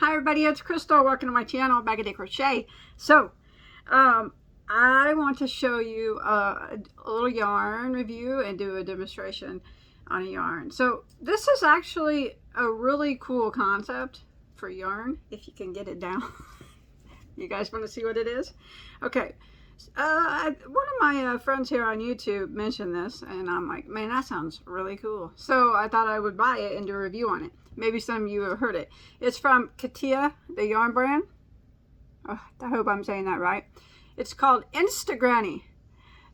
Hi everybody, it's Crystal. Welcome to my channel, Bagoday Crochet. So, I want to show you a little yarn review and do a demonstration on a yarn. So, this is actually a really cool concept for yarn, if you can get it down. You guys want to see what it is? Okay. One of my friends here on YouTube mentioned this, and I'm like, man, that sounds really cool. So I thought I would buy it and do a review on it. Maybe some of you have heard it. It's from Katia, the yarn brand. Oh, I hope I'm saying that right. It's called INSTAGRANNY.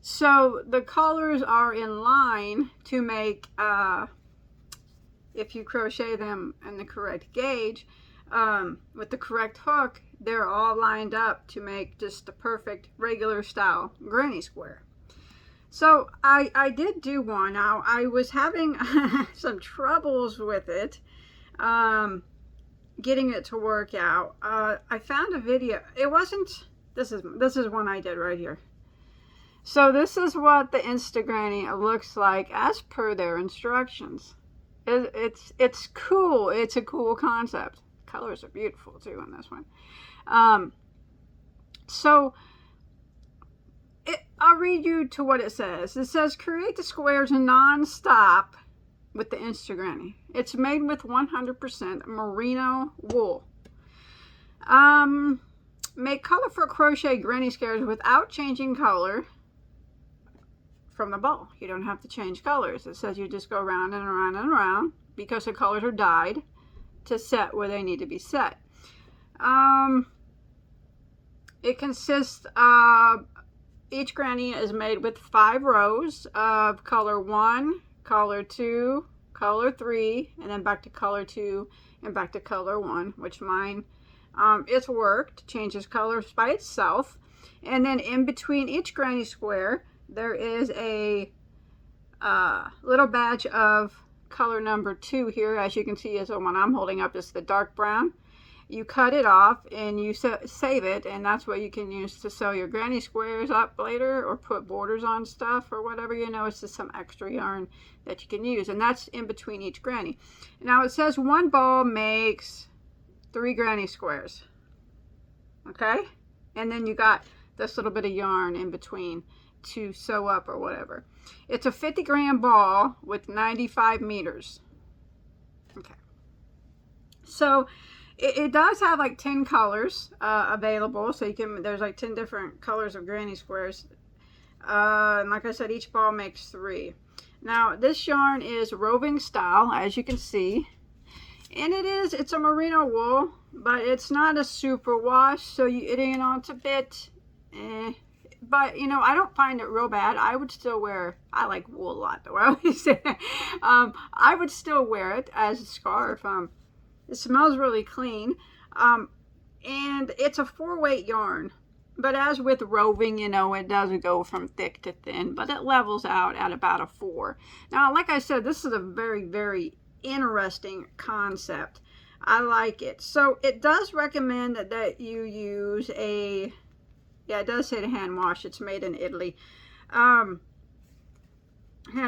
So the colors are in line to make, if you crochet them in the correct gauge, with the correct hook, they're all lined up to make just the perfect regular style granny square. So I did do one. Now I was having some troubles with it, getting it to work out. I found a video. It wasn't, this is one I did right here. So this is what the INSTAGRANNY looks like as per their instructions. It's cool. It's a cool concept. Colors are beautiful too on this one. I'll read you to what it says. It says, create the squares non-stop with the INSTAGRANNY. It's made with 100% merino wool. Make colorful crochet granny squares without changing color from the ball. You don't have to change colors. It says you just go around and around and around because the colors are dyed to set where they need to be set. It consists of, each granny is made with 5 rows of color 1, color 2, color 3, and then back to color 2 and back to color 1, which mine, it's worked, changes colors by itself. And then in between each granny square, there is a little badge of color number 2 here. As you can see, is the one I'm holding up, is the dark brown. You cut it off and you save it, and that's what you can use to sew your granny squares up later or put borders on stuff or whatever. You know, it's just some extra yarn that you can use, and that's in between each granny. Now it says one ball makes 3 granny squares. Okay, and then you got this little bit of yarn in between to sew up or whatever. It's a 50-gram ball with 95 meters. Okay, so it does have like 10 colors available, so you can, there's like 10 different colors of granny squares, and like I said, each ball makes 3. Now this yarn is roving style, as you can see, and it's a merino wool, but it's not a super wash, so it's a bit but you know, I don't find it real bad. I would still wear, I like wool a lot though, I always say that. I would still wear it as a scarf. It smells really clean, and it's a 4-weight yarn, but as with roving, you know, it doesn't go from thick to thin, but it levels out at about a 4. Now, like I said, this is a very, very interesting concept. I like it. So it does recommend that you use a, yeah, it does say to hand wash. It's made in Italy. Hand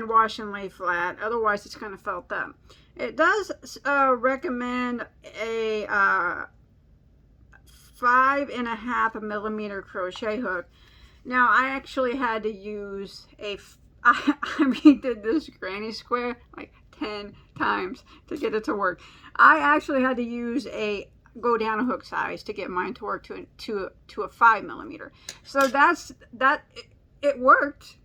wash and lay flat, otherwise it's kind of felt up. It does recommend a 5.5 millimeter crochet hook. Now I actually had to use I redid this granny square like 10 times to get it to work. I actually had to use a go down a hook size to get mine to work to a 5 millimeter. So it worked.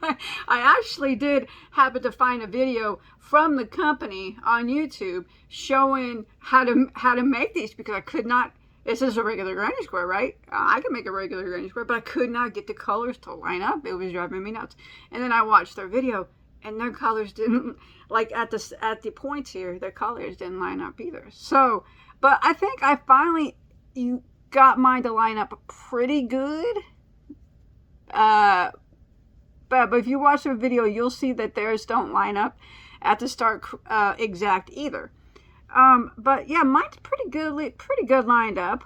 I actually did happen to find a video from the company on YouTube showing how to make these, because I could not. This is a regular granny square, right? I can make a regular granny square, but I could not get the colors to line up. It was driving me nuts. And then I watched their video, and their colors didn't, like at the points here, their colors didn't line up either. So, but I think I finally got mine to line up pretty good. But if you watch the video, you'll see that theirs don't line up at the start exact either. But yeah, mine's pretty good lined up.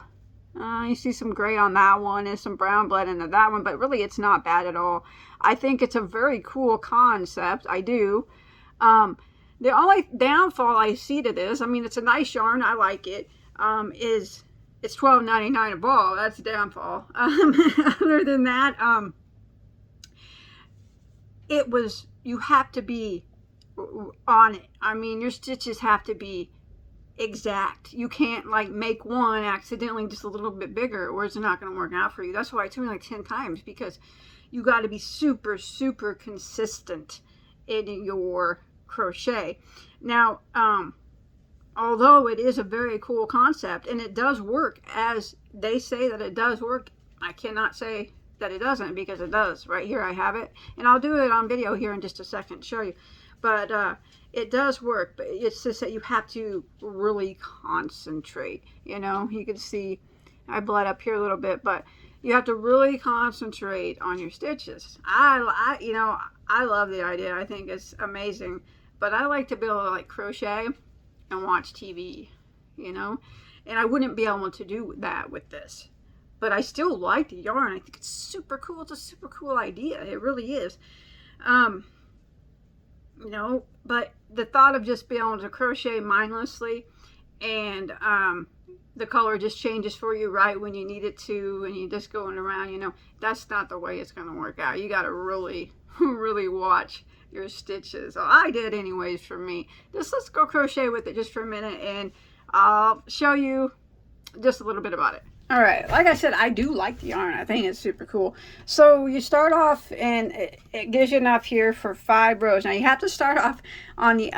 You see some gray on that one and some brown bled into that one, but really it's not bad at all. I think it's a very cool concept. I do. The only downfall I see to this, I mean, it's a nice yarn, I like it, is it's $12.99 a ball. That's a downfall. Other than that, you have to be on it. I mean, your stitches have to be exact. You can't like make one accidentally just a little bit bigger, or it's not going to work out for you. That's why it took me like 10 times, because you got to be super, super consistent in your crochet. Now, although it is a very cool concept and it does work as they say that it does work, I cannot say that it doesn't, because it does. Right here I have it, and I'll do it on video here in just a second to show you. But it does work, but it's just that you have to really concentrate. You know, you can see I bled up here a little bit, but you have to really concentrate on your stitches. You know, I love the idea. I think it's amazing, but I like to be able to like crochet and watch TV, you know, and I wouldn't be able to do that with this, but I still like the yarn. I think it's super cool. It's a super cool idea. It really is. You know, but the thought of just being able to crochet mindlessly and the color just changes for you right when you need it to, and you just going around, you know, that's not the way it's going to work out. You got to really, really watch your stitches. So I did anyways for me. Let's go crochet with it just for a minute, and I'll show you just a little bit about it. All right, like I said, I do like the yarn. I think it's super cool. So you start off, and it gives you enough here for 5 rows. Now you have to start off on the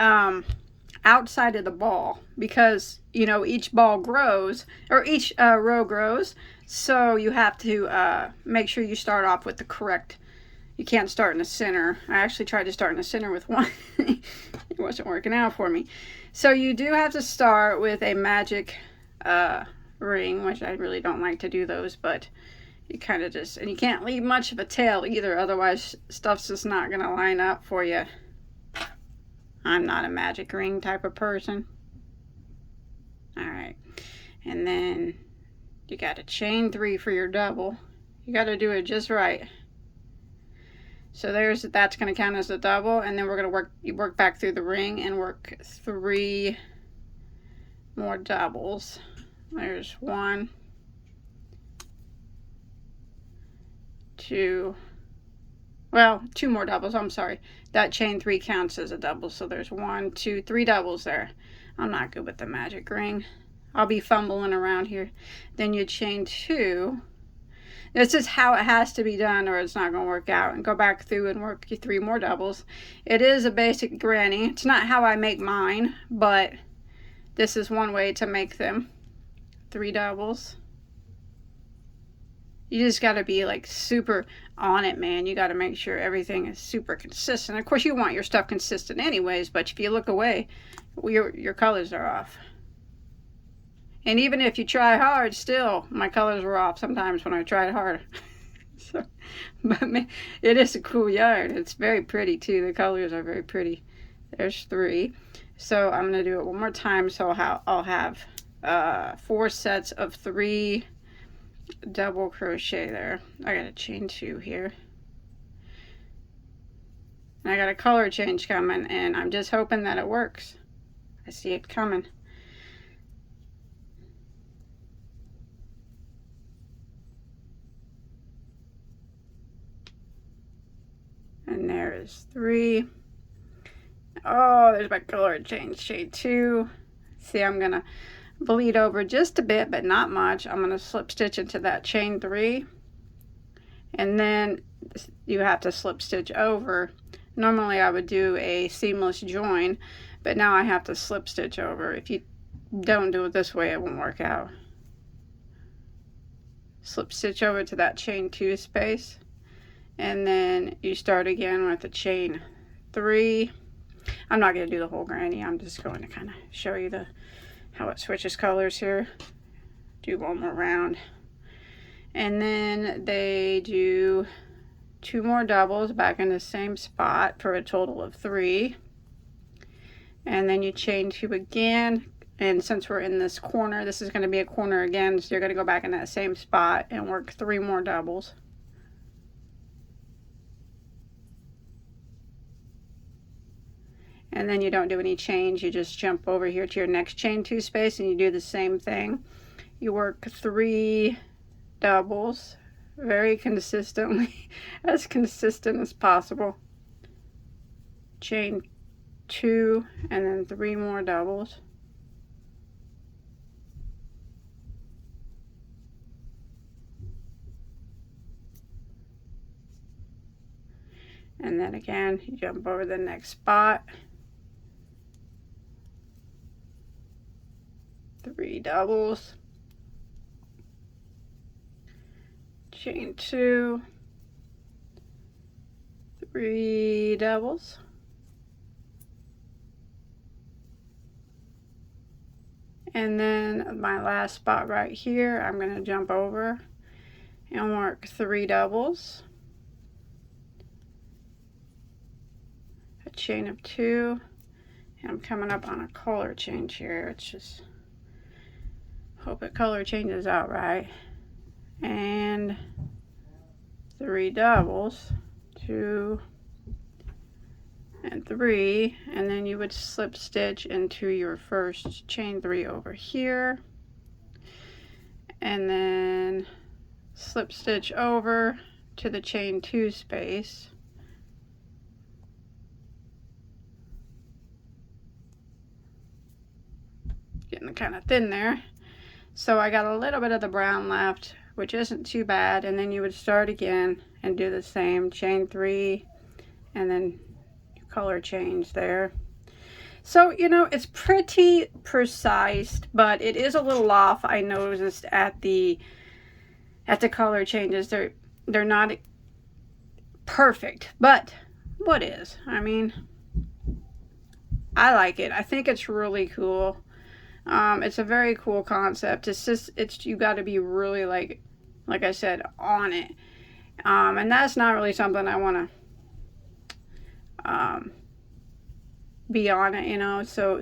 outside of the ball, because you know each ball grows, or each row grows. So you have to make sure you start off with the correct. You can't start in the center. I actually tried to start in the center with one. It wasn't working out for me. So you do have to start with a magic ring, which I really don't like to do those, but you kind of just, and you can't leave much of a tail either, otherwise stuff's just not going to line up for you. I'm not a magic ring type of person. All right, and then you got to chain 3 for your double. You got to do it just right. So that's going to count as a double, and then we're going to work back through the ring and work 3 more doubles. There's 1, 2, well, 2 more doubles. I'm sorry. That chain 3 counts as a double. So there's 1, 2, 3 doubles there. I'm not good with the magic ring. I'll be fumbling around here. Then you chain 2. This is how it has to be done, or it's not going to work out. And go back through and work 3 more doubles. It is a basic granny. It's not how I make mine, but this is one way to make them. 3 doubles. You just got to be like super on it, man. You got to make sure everything is super consistent. Of course, you want your stuff consistent anyways, but if you look away, your colors are off. And even if you try hard, still, my colors were off sometimes when I tried hard. So, but man, it is a cool yarn. It's very pretty too. The colors are very pretty. There's 3. So I'm going to do it one more time. So I'll have 4 sets of 3 double crochet there. I got a chain 2 here. And I got a color change coming, and I'm just hoping that it works. I see it coming. And there is 3. Oh, there's my color change, shade 2. See, I'm gonna bleed over just a bit, but not much. I'm gonna slip stitch into that chain 3, and then you have to slip stitch over. Normally I would do a seamless join, but now I have to slip stitch over. If you don't do it this way, it won't work out. Slip stitch over to that chain 2 space, and then you start again with the chain 3. I'm not going to do the whole granny. I'm just going to kind of show you how it switches colors here. Do one more round, and then they do 2 more doubles back in the same spot for a total of 3, and then you chain 2 again. And since we're in this corner, this is going to be a corner again, so you're going to go back in that same spot and work 3 more doubles. and then you don't do any chains. You just jump over here to your next chain 2 space and you do the same thing. You work 3 doubles very consistently, as consistent as possible. Chain 2 and then 3 more doubles. And then again, you jump over the next spot. 3 doubles. Chain 2. 3 doubles. And then my last spot right here, I'm going to jump over and work 3 doubles. A chain of 2. And I'm coming up on a color change here. It's just, hope it color changes out right. And 3 doubles. 2 and 3, and then you would slip stitch into your first chain 3 over here, and then slip stitch over to the chain 2 space, getting kind of thin there, so I got a little bit of the brown left, which isn't too bad. And then you would start again and do the same, chain 3, and then color change there. So, you know, it's pretty precise, but it is a little off. I noticed at the color changes. They're not perfect, but what is? I mean, I like it. I think it's really cool. It's a very cool concept. It's just, you got to be really, like I said, on it. And that's not really something I want to be on it, you know, so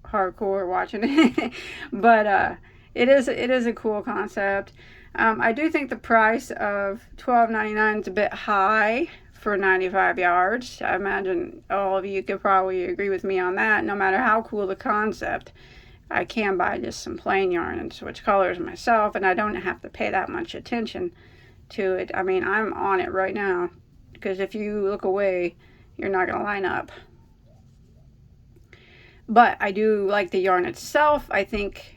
hardcore watching it. But it is a cool concept. I do think the price of $12.99 is a bit high for 95 yards. I imagine all of you could probably agree with me on that. No matter how cool the concept, I can buy just some plain yarn and switch colors myself, and I don't have to pay that much attention to it. I mean, I'm on it right now, because if you look away, you're not going to line up. But I do like the yarn itself. I think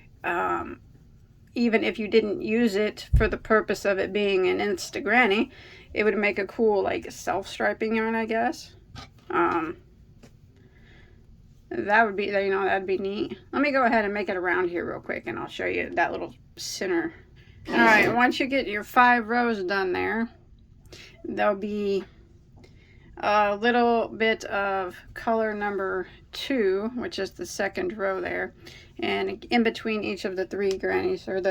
even if you didn't use it for the purpose of it being an INSTAGRANNY, it would make a cool, like, self-striping yarn, I guess. That would be, you know, that'd be neat. Let me go ahead and make it around here real quick, and I'll show you that little center. All right, once you get your 5 rows done there, there'll be a little bit of color number 2, which is the second row there, and in between each of the 3 grannies, or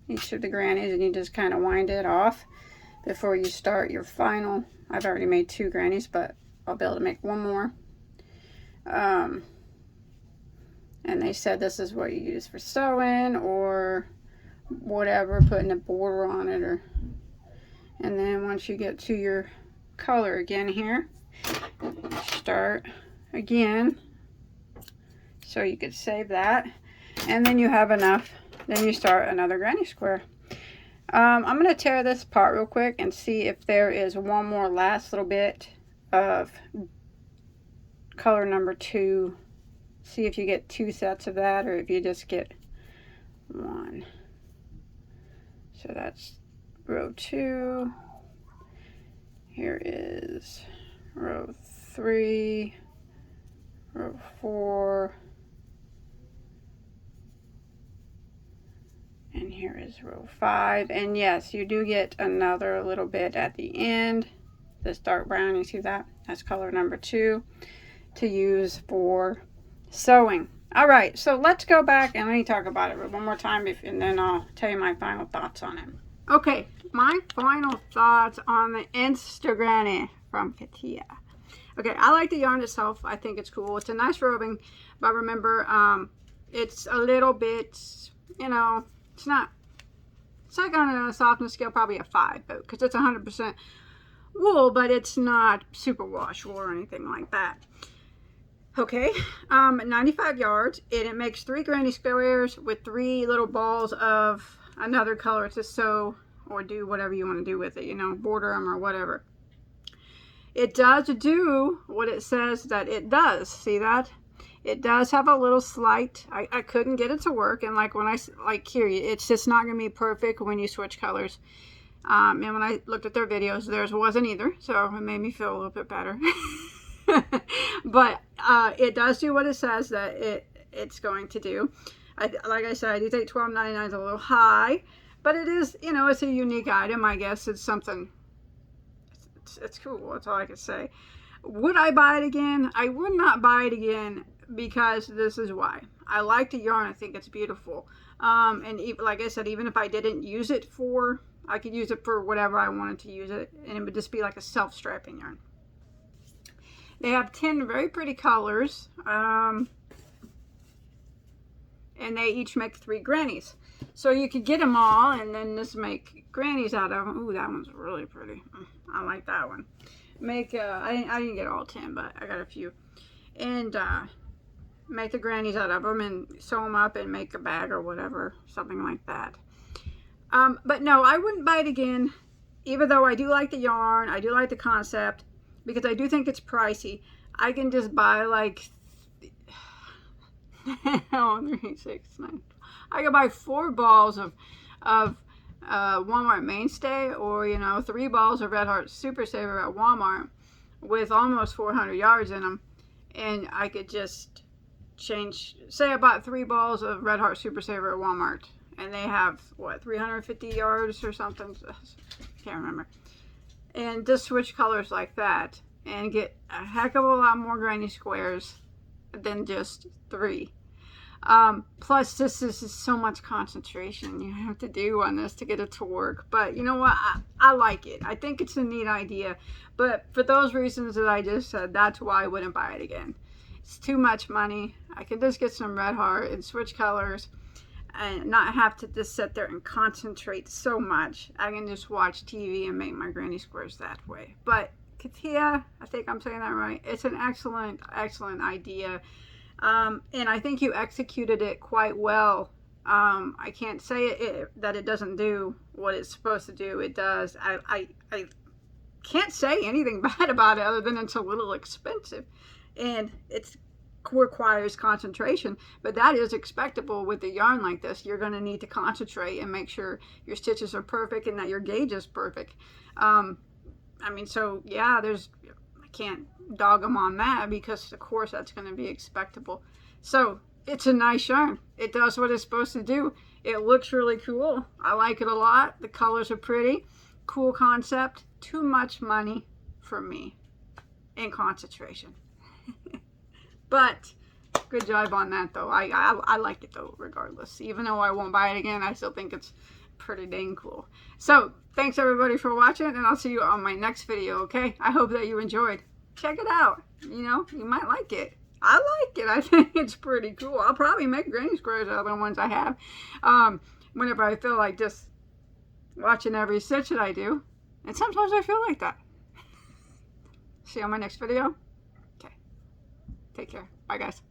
each of the grannies, and you just kind of wind it off before you start your final. I've already made 2 grannies, but I'll be able to make 1 more. And they said this is what you use for sewing or whatever, putting a border on it, and then once you get to your color again here, start again, so you could save that, and then you have enough, then you start another granny square. I'm going to tear this apart real quick and see if there is one more last little bit of color number 2. See if you get 2 sets of that, or if you just get 1. So that's row 2. Here is row 3, row 4, and here is row 5. And yes, you do get another little bit at the end, this dark brown, you see that? That's color number 2 to use for sewing. All right, so let's go back and let me talk about it one more time, and then I'll tell you my final thoughts on it. Okay, my final thoughts on the INSTAGRANNY from Katia. Okay, I like the yarn itself. I think it's cool. It's a nice roving, but remember, it's a little bit, you know, it's like on a softness scale, probably a 5, because it's 100% wool, but it's not super wash wool or anything like that. Okay, 95 yards, and it makes 3 granny squares with 3 little balls of another color to sew or do whatever you want to do with it, you know, border them or whatever. It does do what it says that it does. See that? It does have a little slight, I couldn't get it to work, and like when I, like here, it's just not going to be perfect when you switch colors. And when I looked at their videos, theirs wasn't either, so it made me feel a little bit better. But it does do what it says that it's going to do. Like I said, I do think $12.99 is a little high, but it is, you know, it's a unique item. I guess it's something, it's cool. That's all I can say. Would I buy it again? I would not buy it again, because this is why. I like the yarn. I think it's beautiful. And even, like I said, even if I didn't use it for, I could use it for whatever I wanted to use it, and it would just be like a self-strapping yarn. They have 10 very pretty colors, and they each make 3 grannies. So you could get them all and then just make grannies out of them. Ooh, that one's really pretty. I like that one. Make, I didn't get all 10, but I got a few. And make the grannies out of them and sew them up and make a bag or whatever, something like that. But no, I wouldn't buy it again, even though I do like the yarn, I do like the concept, because I do think it's pricey. I can just buy like, 3, 6, 9. I can buy 4 balls of Walmart Mainstay, or, you know, 3 balls of Red Heart Super Saver at Walmart with almost 400 yards in them, and I could just change. Say I bought 3 balls of Red Heart Super Saver at Walmart, and they have what, 350 yards or something. Can't remember. And just switch colors like that and get a heck of a lot more granny squares than just 3. Plus this is so much concentration you have to do on this to get it to work. But you know what? I like it. I think it's a neat idea. But for those reasons that I just said, that's why I wouldn't buy it again. It's too much money. I could just get some Red Heart and switch colors and not have to just sit there and concentrate so much. I can just watch TV and make my granny squares that way. But Katia, I think I'm saying that right, it's an excellent, excellent idea. And I think you executed it quite well. I can't say that it doesn't do what it's supposed to do. It does. I can't say anything bad about it other than it's a little expensive. And it's requires concentration, but that is expectable with a yarn like this. You're going to need to concentrate and make sure your stitches are perfect and that your gauge is perfect. I mean, so yeah, I can't dog them on that, because of course that's going to be expectable. So it's a nice yarn. It does what it's supposed to do. It looks really cool. I like it a lot. The colors are pretty. Cool concept. Too much money for me in concentration. But good job on that, though. I like it, though, regardless. Even though I won't buy it again, I still think it's pretty dang cool. So thanks everybody for watching, and I'll see you on my next video. Okay, I hope that you enjoyed. Check it out. You know, you might like it. I like it. I think it's pretty cool. I'll probably make granny squares out of the ones I have whenever I feel like just watching every stitch that I do, and sometimes I feel like that. See you on my next video. Okay, take care. Bye guys.